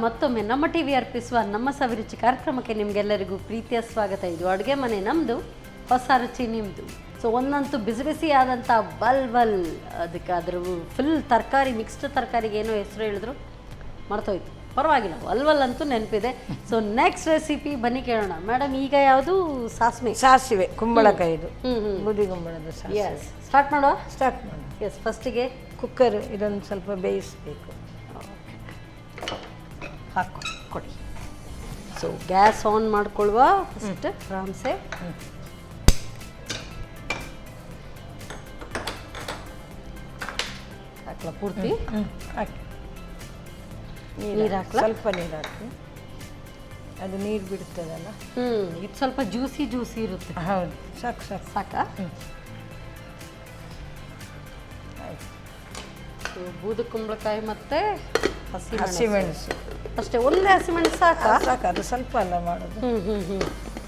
ಮತ್ತೊಮ್ಮೆ ನಮ್ಮ ಟಿವಿ ಅರ್ಪಿಸುವ ನಮ್ಮ ಸವಿರುಚಿ ಕಾರ್ಯಕ್ರಮಕ್ಕೆ ನಿಮಗೆಲ್ಲರಿಗೂ ಪ್ರೀತಿಯ ಸ್ವಾಗತ. ಇದು ಅಡುಗೆ ಮನೆ ನಮ್ಮದು, ಹೊಸ ರುಚಿ ನಿಮ್ಮದು. ಸೊ ಒಂದಂತೂ ಬಿಸಿ ಬಿಸಿಯಾದಂಥ ಬಲ್ ಅದಕ್ಕೆ ಅದ್ರ ಫುಲ್ ತರಕಾರಿ, ಮಿಕ್ಸ್ಡ್ ತರಕಾರಿಗೆ ಏನೋ ಹೆಸರು ಹೇಳಿದ್ರು ಮರ್ತೋಯ್ತು, ಪರವಾಗಿಲ್ಲ, ವಲ್ವಲ್ ಅಂತೂ ನೆನಪಿದೆ. ಸೊ ನೆಕ್ಸ್ಟ್ ರೆಸಿಪಿ ಬನ್ನಿ ಕೇಳೋಣ. ಮೇಡಮ್, ಈಗ ಯಾವುದು? ಸಾಸಿವೆ ಕುಂಬಳಕಾಯಿದು, ಬೂದಿ ಕುಂಬಳದ ಸಾಸಿವೆ. ಎಸ್, ಸ್ಟಾರ್ಟ್ ಮಾಡುವ. ಸ್ಟಾರ್ಟ್ ಮಾಡಿ. ಎಸ್, ಫಸ್ಟಿಗೆ ಕುಕ್ಕರ್ ಇದನ್ನು ಸ್ವಲ್ಪ ಬೇಯಿಸಬೇಕು. ಹಾಕೊ ಕೊಡಿ. ಸೊ ಗ್ಯಾಸ್ ಆನ್ ಮಾಡ್ಕೊಳ್ವ ಫಸ್ಟ್ ಆರಾಮ್ಸೆ. ಹಾಕ್ಲ ಪೂರ್ತಿ? ಹಾಕಿ. ನೀರು ಹಾಕ್ಲ? ಸ್ವಲ್ಪ ನೀರು ಹಾಕಿ, ಅದು ನೀರು ಬಿಡ್ತದಲ್ಲ. ಇದು ಸ್ವಲ್ಪ ಜ್ಯೂಸಿ ಇರುತ್ತೆ. ಹೌದು, ಸಾಕು ಸಾಕು ಸಾಕಾ? ಆಯ್ತು. ಬೂದು ಕುಂಬಳಕಾಯಿ ಮತ್ತೆ ಹಸಿಮೆಣಸು ಅಷ್ಟೇ, ಒಂದೇ ಹಸಿಮೆಣಸು ಸಾಕಾ? ಸಾಕು, ಅದು ಸ್ವಲ್ಪ ಅಲ್ಲ ಮಾಡೋದು.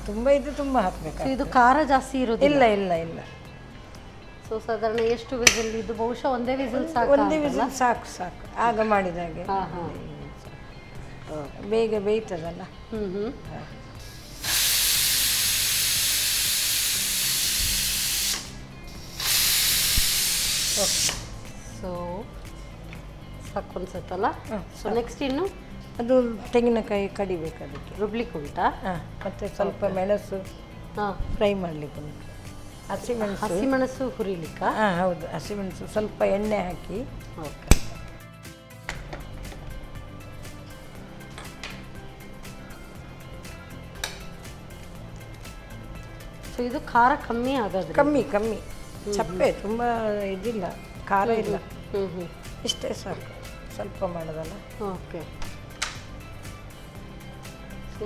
ತುಂಬ ಇದು ತುಂಬ ಹಾಕ್ಬೇಕು. ಇದು ಖಾರ ಜಾಸ್ತಿ ಇರೋದು? ಇಲ್ಲ ಇಲ್ಲ ಇಲ್ಲ. ಸೊ ಸಾಧಾರಣ ಎಷ್ಟು ವಿಸಿಲ್? ಇದು ಬಹುಶಃ ಒಂದೇ ವಿಸಿಲ್ ಸಾಕು. ಒಂದೇ ವಿಸಿಲ್ ಸಾಕು ಸಾಕು, ಆಗ ಮಾಡಿದಾಗೆ. ಬೇಗ ಬೇಯ್ತದಲ್ಲ. ಸೊ ಸಾಕು ಅನ್ಸುತ್ತಲ್ಲ. ಸೊ ನೆಕ್ಸ್ಟ್ ಇನ್ನು ಅದು ತೆಂಗಿನಕಾಯಿ ಕಡಿಬೇಕು, ಅದಕ್ಕೆ ರುಬ್ಲಿಕ್ಕೆ ಉಂಟಾ? ಮತ್ತು ಸ್ವಲ್ಪ ಮೆಣಸು ಫ್ರೈ ಮಾಡಲಿಕ್ಕೆ ಉಂಟು. ಹಸಿಮೆಣಸು ಹುರಿಲಿಕ್ಕ? ಹೌದು, ಹಸಿಮೆಣಸು ಸ್ವಲ್ಪ ಎಣ್ಣೆ ಹಾಕಿ. ಓಕೆ. ಸೊ ಇದು ಖಾರ ಕಮ್ಮಿ ಆಗೋದು? ಕಮ್ಮಿ ಚಪ್ಪೆ, ತುಂಬ ಇದಿಲ್ಲ, ಖಾರ ಇಲ್ಲ. ಇಷ್ಟೇ ಸಾಕು, ಸ್ವಲ್ಪ ಮಾಡೋದಲ್ಲ. ಓಕೆ.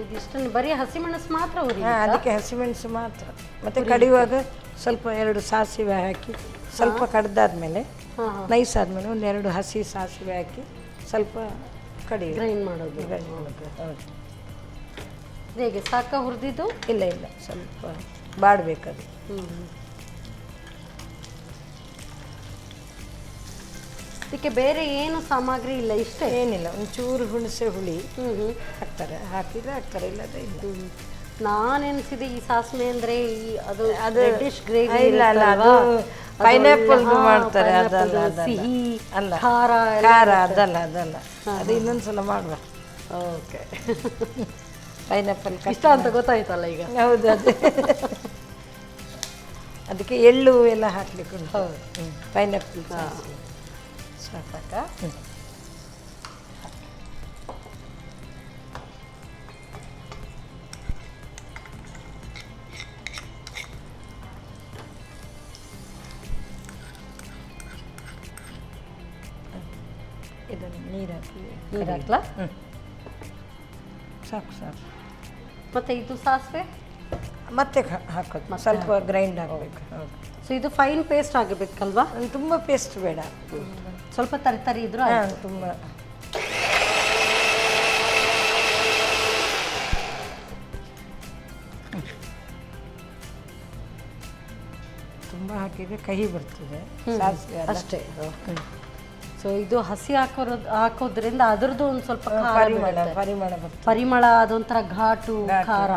ಇದಿಷ್ಟನ್ನು ಬರೀ ಹಸಿಮೆಣಸು ಮಾತ್ರ ಹುರಿ? ಅದಕ್ಕೆ ಹಸಿಮೆಣಸು ಮಾತ್ರ. ಮತ್ತು ಕಡಿಯುವಾಗ ಸ್ವಲ್ಪ 2 ಸಾಸಿವೆ ಹಾಕಿ, ಸ್ವಲ್ಪ ಕಡ್ದಾದ್ಮೇಲೆ ನೈಸ್ ಆದಮೇಲೆ 1-2 ಹಸಿ ಸಾಸಿವೆ ಹಾಕಿ ಸ್ವಲ್ಪ ಗ್ರೈಂಡ್ ಮಾಡೋದು. ಹೌದು. ಹೇಗೆ ಸಾಕ ಹುರಿದಿದ್ದು? ಇಲ್ಲ ಇಲ್ಲ, ಸ್ವಲ್ಪ ಬಾಡಬೇಕದು. ಇದಕ್ಕೆ ಬೇರೆ ಏನು ಸಾಮಗ್ರಿ ಇಲ್ಲ, ಇಷ್ಟೇ? ಏನಿಲ್ಲ, ಒಂಚೂರು ಹುಣಸೆ ಹುಳಿ ಹಾಕ್ತಾರೆ, ಹಾಕಿದ್ರೆ ಹಾಕ್ತಾರೆ, ಇಲ್ಲದೆ ಇಲ್ಲ. ನಾನೆನ್ಸಿದೆ ಈ ಸಾಸಿವೆ ಅಂದ್ರೆ ಅದು ರೆಡ್ಡಿಶ್ ಗ್ರೇವಿ ಇಲ್ಲ ಅಲ್ಲ, ಅದು ಪೈನಾಪಲ್ ಮಾಡ್ತಾರೆ, ಅದಲ್ಲ, ಸಿಹಿ ಅಲ್ಲ, ಖಾರ ಅದಲ್ಲ ಅದು ಇನ್ನೊಂದ್ಸಲ ಮಾಡುವ. ಓಕೆ. ಪೈನಾಪಲ್ ಇಷ್ಟ ಅಂತ ಗೊತ್ತಾಯ್ತಲ್ಲ ಈಗ? ಹೌದು, ಅದೇ ಅದಕ್ಕೆ ಎಳ್ಳು ಎಲ್ಲ ಹಾಕ್ಲಿಕ್ಕೆ ಉಂಟು. ಹೌದು, ಪೈನಾಪಲ್ ಸಾಕಾ? ಇದನ್ನು ನೀರು ಹಾಕ್ಲಾ? ಸಾಕು ಸಾಕು. ಮತ್ತೆ ಇದು ಸಾಸಿವೆ ಮತ್ತೆ ಹಾಕೋದು, ಸ್ವಲ್ಪ ಗ್ರೈಂಡ್ ಆಗಬೇಕು. ಹೌದು. ಸೊ ಇದು ಫೈನ್ ಪೇಸ್ಟ್ ಆಗಬೇಕಲ್ವಾ? ತುಂಬ ಪೇಸ್ಟ್ ಬೇಡ, ಸ್ವಲ್ಪ ತರಿ ಇದ್ರು ತುಂಬ. ತುಂಬ ಹಾಕಿದರೆ ಕಹಿ ಬರ್ತದೆ ಸಾಸಿವೆ ಅಷ್ಟೇ. ಸೊ ಇದು ಹಸಿ ಹಾಕೋದ್ರಿಂದ ಅದ್ರದ್ದು ಒಂದು ಸ್ವಲ್ಪ ಪರಿಮಳ, ಅದೊಂಥರ ಘಾಟು ಖಾರ.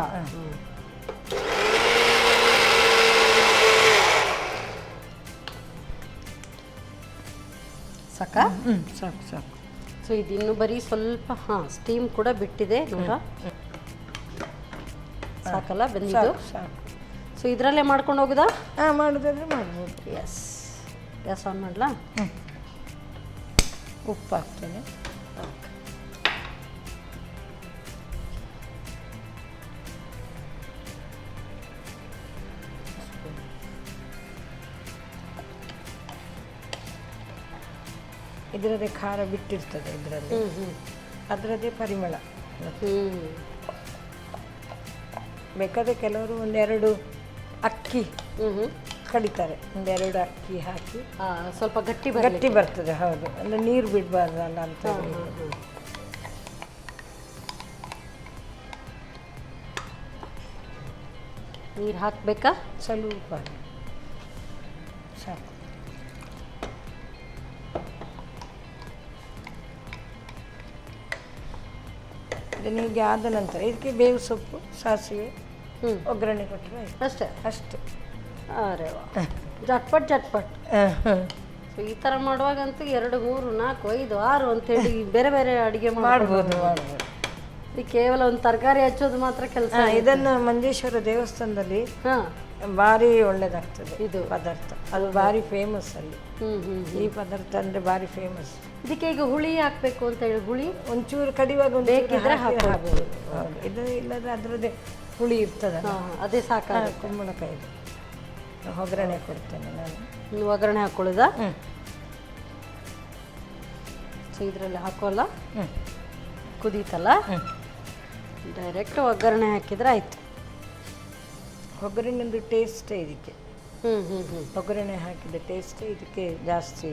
ಸಾಕಾ? ಸಾಕು ಸಾಕು. ಸೊ ಇದು ಇನ್ನು ಬರೀ ಸ್ವಲ್ಪ ಸ್ಟೀಮ್ ಕೂಡ ಬಿಟ್ಟಿದೆ ನೋಡ. ಸಾಕಲ್ಲ ಬೆಂದಿದ್ದು? ಸಾಕು. ಸೊ ಇದರಲ್ಲೇ ಮಾಡ್ಕೊಂಡು ಹೋಗುದಾ? ಮಾಡೋದಾದ್ರೆ ಮಾಡ್ಬೋದು. ಎಸ್, ಗ್ಯಾಸ್ ಆನ್ ಮಾಡಲಾ? ಉಪ್ಪು ಹಾಕ್ತೇನೆ. ಇದರದೇ ಖಾರ ಬಿಟ್ಟಿರ್ತದೆ, ಇದರಲ್ಲಿ ಅದರದ್ದೇ ಪರಿಮಳ. ಬೇಕಾದರೆ ಕೆಲವರು 1-2 ಅಕ್ಕಿ ಕಡಿತಾರೆ, 1-2 ಅಕ್ಕಿ ಹಾಕಿ ಸ್ವಲ್ಪ ಗಟ್ಟಿ ಬರ್ತದೆ. ಹೌದು, ಅಂದರೆ ನೀರು ಬಿಡಬಾರ್ದಲ್ಲ ಅಂತ. ನೀರು ಹಾಕಬೇಕಾ? ಸ್ವಲ್ಪ ಸಾಕು. ಇದನ್ನು ಹೀಗೆ ಆದ ನಂತರ ಇದಕ್ಕೆ ಬೇವು ಸೊಪ್ಪು, ಸಾಸಿವೆ, ಒಗ್ಗರಣೆ ಕೊಟ್ಟರೆ ಆಯ್ತು ಅಷ್ಟೇ. ಅಷ್ಟು. ಅರೆ ವಾ, ಜಟ್ಪಟ್ ಜಟ್ಪಟ್. ಸೊ ಈ ಥರ ಮಾಡುವಾಗಂತೂ 2, 3, 4, 5, 6 ಅಂತೇಳಿ ಬೇರೆ ಬೇರೆ ಅಡುಗೆ ಮಾಡ್ಬೋದು. ಇದು ಕೇವಲ ಒಂದು ತರಕಾರಿ ಹಚ್ಚೋದು ಮಾತ್ರ ಕೆಲಸ. ಇದನ್ನು ಮಂಜೇಶ್ವರ ದೇವಸ್ಥಾನದಲ್ಲಿ ಭಾರಿ ಒಳ್ಳೇದಾಗ್ತದೆ ಇದು ಪದಾರ್ಥ. ಅದು ಭಾರಿ ಫೇಮಸ್ ಅಲ್ಲಿ. ಈ ಪದಾರ್ಥ ಅಂದರೆ ಭಾರಿ ಫೇಮಸ್. ಇದಕ್ಕೆ ಈಗ ಹುಳಿ ಹಾಕಬೇಕು ಅಂತ ಹೇಳಿ ಹುಳಿ ಒಂಚೂರು ಕಡಿವಾಗ ಬೇಕಿದ್ರೆ ಹಾಕ್ಬೋದು. ಇದು ಇಲ್ಲದ್ರೆ ಅದರದ್ದೇ ಹುಳಿ ಇರ್ತದಲ್ಲ, ಅದೇ ಸಾಕಾಗುತ್ತೆ. ಕುಂಬಳಕಾಯಿ ಒಗ್ಗರಣೆ ಕೊಡ್ತೇನೆ ನಾನು. ನೀವು ಒಗ್ಗರಣೆ ಹಾಕೊಳ್ಳೋದಾ? ಸೊ ಇದರಲ್ಲಿ ಹಾಕೋಲ್ಲ, ಕುದೀತಲ್ಲ, ಡೈರೆಕ್ಟ್ ಒಗ್ಗರಣೆ ಹಾಕಿದ್ರೆ ಆಯ್ತು. ಒಗ್ಗರಣೆದು ಟೇಸ್ಟೇ ಇದಕ್ಕೆ. ಒಗ್ಗರಣೆ ಹಾಕಿದ ಟೇಸ್ಟೇ ಇದಕ್ಕೆ ಜಾಸ್ತಿ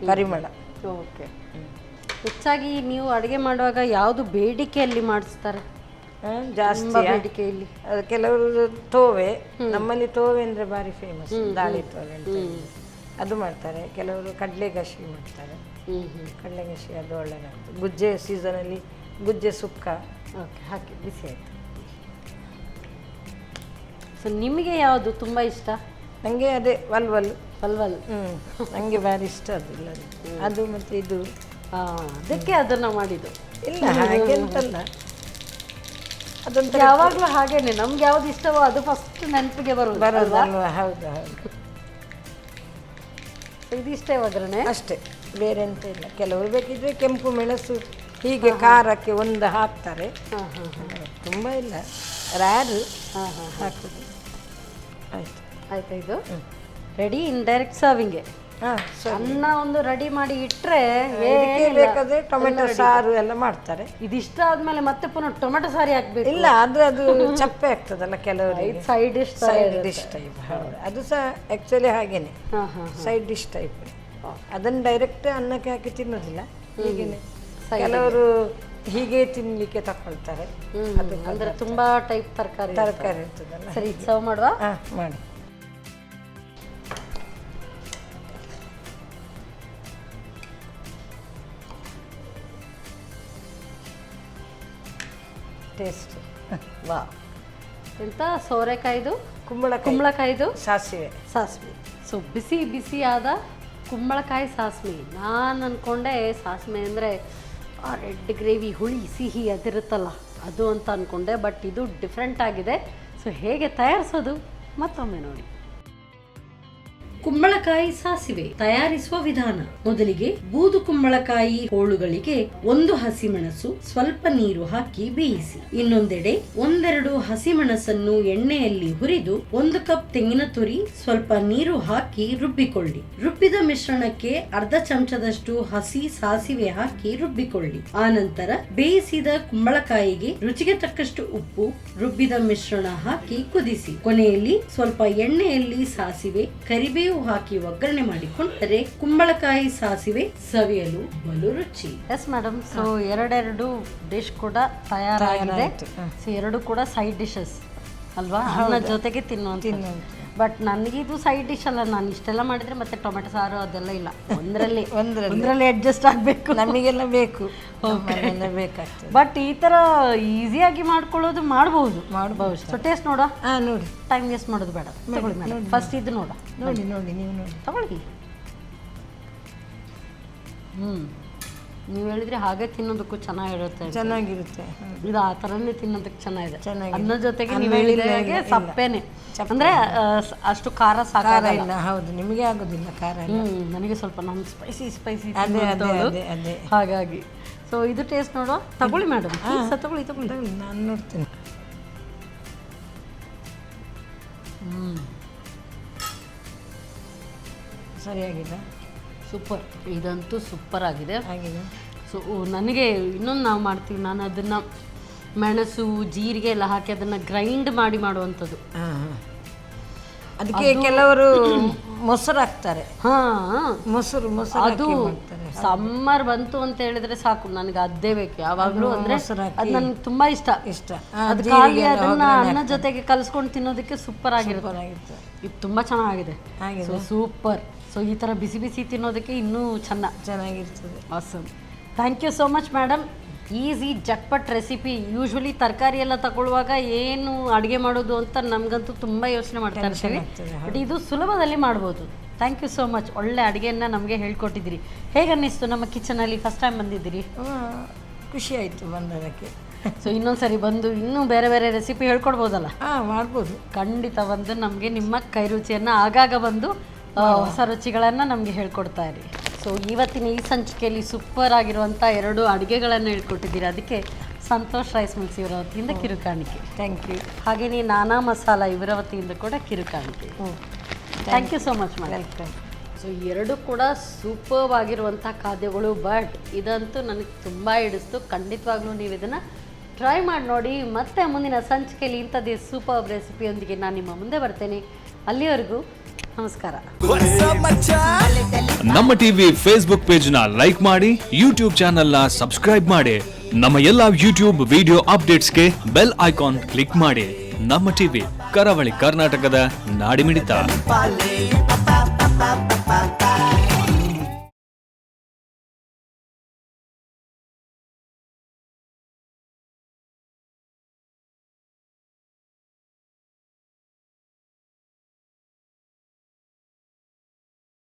ಪರಿಮಳ. ಓಕೆ. ಹೆಚ್ಚಾಗಿ ನೀವು ಅಡುಗೆ ಮಾಡುವಾಗ ಯಾವುದು ಬೇಡಿಕೆಯಲ್ಲಿ ಮಾಡಿಸ್ತಾರೆ? ಜಾಸ್ತಿ ಬೇಡಿಕೆಯಲ್ಲಿ ಅದು ಕೆಲವರು ತೋವೆ, ನಮ್ಮಲ್ಲಿ ತೋವೆ ಅಂದರೆ ಭಾರಿ ಫೇಮಸ್, ದಾಳಿ ತೋವೆ ಅಂತ ಅದು ಮಾಡ್ತಾರೆ. ಕೆಲವರು ಕಡಲೆಗಸಿ ಮಾಡ್ತಾರೆ. ಕಡಲೆಗಸಿ ಅದು ಒಳ್ಳೆಯದಾಗ್ತದೆ. ಗುಜ್ಜೆ ಸೀಸನಲ್ಲಿ ಗುಜ್ಜೆ ಸುಕ್ಕ. ಓಕೆ, ಹಾಕಿ ಬಿಸಿ ಆಯಿತು. ಸೊ ನಿಮಗೆ ಯಾವುದು ತುಂಬ ಇಷ್ಟ? ನನಗೆ ಅದೇ ವಲ್ವಲ್. ವಲ್ವಲ್ ನನಗೆ ಭಾರಿ ಇಷ್ಟ. ಅದು ಇಲ್ಲ ಅದು ಮತ್ತು ಇದು ಅದಕ್ಕೆ ಅದನ್ನು ಮಾಡಿದ್ದು ಇಲ್ಲ, ಹಾಗೆ ಅಂತಲ್ಲ, ಅದಂತ ಯಾವಾಗಲೂ ಹಾಗೇನೆ. ನಮ್ಗೆ ಯಾವ್ದು ಇಷ್ಟವೋ ಅದು ಫಸ್ಟ್ ನೆನಪಿಗೆ ಬರೋದಲ್ವಾ? ಹೌದು ಹೌದು. ಇದಿಷ್ಟೇ ಒಗ್ಗರಣೆ ಅಷ್ಟೇ, ಬೇರೆ ಎಂತ ಇಲ್ಲ. ಕೆಲವರು ಬೇಕಿದ್ರೆ ಕೆಂಪು ಮೆಣಸು ಹೀಗೆ ಖಾರಕ್ಕೆ ಒಂದು ಹಾಕ್ತಾರೆ. ತುಂಬ ಇಲ್ಲ, ರ್ಯಾರು ಹಾಕೋದು. ಆಯ್ತು ಆಯ್ತಾ? ಇದು ರೆಡಿ, ಇನ್ ಡೈರೆಕ್ಟ್ ಸರ್ವಿಂಗ್ಗೆ. ಅನ್ನ ಒಂದು ರೆಡಿ ಮಾಡಿ ಇಟ್ಟರೆ ಬೇಕಾದ್ರೆ ಟೊಮೆಟೊ ಸಾರು ಎಲ್ಲ ಮಾಡ್ತಾರೆ. ಇದಿಷ್ಟ ಆದ್ಮೇಲೆ ಮತ್ತೆ ಪುನಃ ಟೊಮೆಟೊ ಸಾರಿ ಹಾಕ್ಬೇಕು. ಇಲ್ಲ, ಆದರೆ ಅದು ಚಪ್ಪೆ ಆಗ್ತದಲ್ಲ ಕೆಲವರಿಗೆ. Side dish type. ಹೌದು, ಅದು ಸಹ ಆ್ಯಕ್ಚುಲಿ ಹಾಗೇನೆ ಸೈಡ್ ಡಿಶ್ ಟೈಪ್. ಅದನ್ನು ಡೈರೆಕ್ಟ್ ಅನ್ನಕ್ಕೆ ಹಾಕಿ ತಿನ್ನೋದಿಲ್ಲ, ಹೀಗೇನೆ ಕೆಲವರು ಹೀಗೆ ತಿನ್ನಲಿಕ್ಕೆ ತಗೊಳ್ತಾರೆ. ಅದು ಅಂದರೆ ತುಂಬ ಟೈಪ್ ತರಕಾರಿ ಇರ್ತದಲ್ಲ. ಸರಿ, ಸರ್ವ್ ಮಾಡುವ. ಮಾಡಿ. ಟೇಸ್ಟ್ ವಾ. ಎಂತ ಸೋರೆಕಾಯ್ದು, ಕುಂಬಳಕಾಯ್ದು, ಸಾಸಿವೆ. ಸೊ ಬಿಸಿ ಬಿಸಿಯಾದ ಕುಂಬಳಕಾಯಿ ಸಾಸಿವೆ. ನಾನು ಅಂದ್ಕೊಂಡೆ ಸಾಸಿವೆ ಅಂದರೆ ಆ ರೆಡ್ ಗ್ರೇವಿ, ಹುಳಿ ಸಿಹಿ ಅದಿರುತ್ತಲ್ಲ ಅದು ಅಂತ ಅಂದ್ಕೊಂಡೆ. ಬಟ್ ಇದು ಡಿಫ್ರೆಂಟ್ ಆಗಿದೆ. ಸೊ ಹೇಗೆ ತಯಾರಿಸೋದು ಮತ್ತೊಮ್ಮೆ ನೋಡಿ. ಕುಂಬಳಕಾಯಿ ಸಾಸಿವೆ ತಯಾರಿಸುವ ವಿಧಾನ. ಮೊದಲಿಗೆ ಬೂದು ಕುಂಬಳಕಾಯಿ ಹೋಳುಗಳಿಗೆ 1 ಹಸಿಮೆಣಸು, ಸ್ವಲ್ಪ ನೀರು ಹಾಕಿ ಬೇಯಿಸಿ. ಇನ್ನೊಂದೆಡೆ 1-2 ಹಸಿಮೆಣಸನ್ನು ಎಣ್ಣೆಯಲ್ಲಿ ಹುರಿದು 1 ಕಪ್ ತೆಂಗಿನ ತುರಿ, ಸ್ವಲ್ಪ ನೀರು ಹಾಕಿ ರುಬ್ಬಿಕೊಳ್ಳಿ. ರುಬ್ಬಿದ ಮಿಶ್ರಣಕ್ಕೆ ಅರ್ಧ ಚಮಚದಷ್ಟು ಹಸಿ ಸಾಸಿವೆ ಹಾಕಿ ರುಬ್ಬಿಕೊಳ್ಳಿ. ಆನಂತರ ಬೇಯಿಸಿದ ಕುಂಬಳಕಾಯಿಗೆ ರುಚಿಗೆ ತಕ್ಕಷ್ಟು ಉಪ್ಪು, ರುಬ್ಬಿದ ಮಿಶ್ರಣ ಹಾಕಿ ಕುದಿಸಿ. ಕೊನೆಯಲ್ಲಿ ಸ್ವಲ್ಪ ಎಣ್ಣೆಯಲ್ಲಿ ಸಾಸಿವೆ, ಕರಿಬೇವು ಹಾಕಿ ಒಗ್ಗರಣೆ ಮಾಡಿಕೊಂಡರೆ ಕುಂಬಳಕಾಯಿ ಸಾಸಿವೆ ಸವಿಯಲು ಬಲು ರುಚಿ. ಎಸ್ ಮೇಡಮ್, ಸೊ 2 ಡಿಶ್ ಕೂಡ ತಯಾರಾಗಿದೆ. ಸೊ 2 ಕೂಡ ಸೈಡ್ ಡಿಶಸ್ ಅಲ್ವಾ, ಅನ್ನ ಜೊತೆಗೆ ತಿನ್ನುವಂತ. ಬಟ್ ನನಗಿದು ಸೈಡ್ ಡಿಶ್ ಅಲ್ಲ. ನಾನು ಇಷ್ಟೆಲ್ಲ ಮಾಡಿದ್ರೆ ಮತ್ತೆ ಟೊಮೆಟೊ ಸಾರು ಅದೆಲ್ಲ ಇಲ್ಲ, ಒಂದರಲ್ಲಿ ಅಡ್ಜಸ್ಟ್ ಆಗಬೇಕು. ನಮಗೆಲ್ಲ ಬೇಕು, ಬೇಕಾಗ್ತದೆ. ಬಟ್ ಈ ಥರ ಈಸಿಯಾಗಿ ಮಾಡ್ಕೊಳ್ಳೋದು ಮಾಡಬಹುದು. ಸೊ ಟೇಸ್ಟ್ ನೋಡ. ನೋಡಿ, ಟೈಮ್ ವೇಸ್ಟ್ ಮಾಡೋದು ಬೇಡ. ತಗೊಳ್ಳಿ ಮೇಡಮ್, ಫಸ್ಟ್ ಇದು ನೋಡಿ ನೀವು ನೋಡಿ ತಗೊಳ್ಳಿ. ನೀವು ಹೇಳಿದ್ರೆ ಹಾಗೆ ತಿನ್ನೋದಕ್ಕೂ ಚೆನ್ನಾಗಿರುತ್ತೆ. ಇದು ಆ ಥರನೇ ತಿನ್ನೋದಕ್ಕೆ ಚೆನ್ನಾಗಿದೆ. ಅನ್ನ ಜೊತೆಗೆ ನೀವು ಹೇಳಿದಾಗೆ ಸಪ್ಪೇನೆ, ಅಂದರೆ ಅಷ್ಟು ಖಾರ ಸಾಕಾಗಲ್ಲ. ಹೌದು, ನಿಮಗೆ ಆಗೋದಿಲ್ಲ ಖಾರ. ನನಗೆ ಸ್ವಲ್ಪ ನಾನು ಸ್ಪೈಸಿ ಅದೇ ಹಾಗಾಗಿ. ಸೊ ಇದು ಟೇಸ್ಟ್ ನೋಡುವ. ತಗೊಳ್ಳಿ ಮೇಡಮ್, ತಗೊಳ್ಳಿ. ನಾನು ನೋಡ್ತೀನಿ. ಸರಿಯಾಗಿದೆ, ಸೂಪರ್. ಇದಂತೂ ಸೂಪರ್ ಆಗಿದೆ. ಸೊ ನನಗೆ ಇನ್ನೊಂದು ನಾವು ಮಾಡ್ತೀವಿ, ನಾನು ಅದನ್ನು ಮೆಣಸು ಜೀರಿಗೆ ಎಲ್ಲ ಹಾಕಿ ಅದನ್ನು ಗ್ರೈಂಡ್ ಮಾಡಿ ಮಾಡುವಂಥದ್ದು. ಅದಕ್ಕೆ ಕೆಲವರು ಮೊಸರು ಹಾಕ್ತಾರೆ. ಮೊಸರು ಅದು ಸಮ್ಮರ್ ಬಂತು ಅಂತ ಹೇಳಿದ್ರೆ ಸಾಕು, ನನಗೆ ಅದೇ ಬೇಕು ಯಾವಾಗಲೂ. ಅಂದರೆ ಅದು ನನಗೆ ತುಂಬ ಇಷ್ಟ. ಅದು ಖಾಲಿ ಅದನ್ನು ಅನ್ನ ಜೊತೆಗೆ ಕಲಿಸ್ಕೊಂಡು ತಿನ್ನೋದಕ್ಕೆ ಸೂಪರ್ ಆಗಿರುತ್ತೆ. ಇದು ತುಂಬ ಚೆನ್ನಾಗಿದೆ, ಸೂಪರ್. ಸೊ ಈ ಥರ ಬಿಸಿ ಬಿಸಿ ತಿನ್ನೋದಕ್ಕೆ ಇನ್ನೂ ಚೆನ್ನಾಗಿರ್ತದೆ. Awesome. Thank you so much madam. Easy ಜಟ್ಪಟ್ ರೆಸಿಪಿ. ಯೂಶ್ವಲಿ ತರಕಾರಿ ಎಲ್ಲ ತಗೊಳ್ಳುವಾಗ ಏನು ಅಡುಗೆ ಮಾಡೋದು ಅಂತ ನಮಗಂತೂ ತುಂಬ ಯೋಚನೆ ಮಾಡ್ತಾ ಇರ್ತೀವಿ, ಬಟ್ ಇದು ಸುಲಭದಲ್ಲಿ ಮಾಡ್ಬೋದು. Thank you so much. ಒಳ್ಳೆ ಅಡುಗೆಯನ್ನು ನಮಗೆ ಹೇಳ್ಕೊಟ್ಟಿದ್ದೀರಿ. ಹೇಗೆ ಅನ್ನಿಸ್ತು ನಮ್ಮ ಕಿಚನಲ್ಲಿ ಫಸ್ಟ್ ಟೈಮ್ ಬಂದಿದ್ದೀರಿ? ಖುಷಿ ಆಯಿತು ಬಂದದಕ್ಕೆ. ಸೊ ಇನ್ನೊಂದು ಸರಿ ಬಂದು ಇನ್ನೂ ಬೇರೆ ಬೇರೆ ರೆಸಿಪಿ ಹೇಳ್ಕೊಡ್ಬೋದಲ್ಲ? ಮಾಡ್ಬೋದು. ಖಂಡಿತ ಬಂದು ನಮಗೆ ನಿಮ್ಮ ಕೈ ರುಚಿಯನ್ನು ಆಗಾಗ ಬಂದು ಹೊಸ ರುಚಿಗಳನ್ನು ನಮಗೆ ಹೇಳ್ಕೊಡ್ತಾ ಇರಿ. ಸೊ ಇವತ್ತಿನ ಈ ಸಂಚಿಕೆಯಲ್ಲಿ ಸೂಪರ್ ಆಗಿರುವಂಥ 2 ಅಡುಗೆಗಳನ್ನು ಹೇಳ್ಕೊಟ್ಟಿದ್ದೀರಿ. ಅದಕ್ಕೆ ಸಂತೋಷ್ ರೈಸ್ ಮಿಲ್ಸ್ ಇವರ ವತಿಯಿಂದ ಕಿರುಕಾಣಿಕೆ. Thank you. ಹಾಗೆಯೇ ನಾನಾ ಮಸಾಲ ಇವರ ವತಿಯಿಂದ ಕೂಡ ಕಿರುಕಾಣಿಕೆ. Thank you so much welcome. So 2 ಕೂಡ ಸೂಪರ್ಬ್ ಆಗಿರುವಂಥ ಖಾದ್ಯಗಳು, ಬಟ್ ಇದಂತೂ ನನಗೆ ತುಂಬ ಹಿಡಿಸ್ತು. ಖಂಡಿತವಾಗ್ಲೂ ನೀವು ಇದನ್ನು ಟ್ರೈ ಮಾಡಿ ನೋಡಿ. ಮತ್ತೆ ಮುಂದಿನ ಸಂಚಿಕೆಯಲ್ಲಿ ಇಂಥದ್ದೇ ಸೂಪರ್ಬ್ ರೆಸಿಪಿಯೊಂದಿಗೆ ನಾನು ನಿಮ್ಮ ಮುಂದೆ ಬರ್ತೇನೆ. ಅಲ್ಲಿವರೆಗೂ ನಮಸ್ಕಾರ. ನಮ್ಮ ಟಿವಿ ಫೇಸ್ಬುಕ್ ಪೇಜ್ ನ ಲೈಕ್ ಮಾಡಿ, ಯೂಟ್ಯೂಬ್ ಚಾನೆಲ್ ನ ಸಬ್ಸ್ಕ್ರೈಬ್ ಮಾಡಿ. ನಮ್ಮ ಎಲ್ಲಾ ಯೂಟ್ಯೂಬ್ ವಿಡಿಯೋ ಅಪ್ಡೇಟ್ಸ್ಗೆ ಬೆಲ್ ಐಕಾನ್ ಕ್ಲಿಕ್ ಮಾಡಿ. ನಮ್ಮ ಟಿವಿ, ಕರಾವಳಿ ಕರ್ನಾಟಕದ ನಾಡಿಮಿಡಿತ.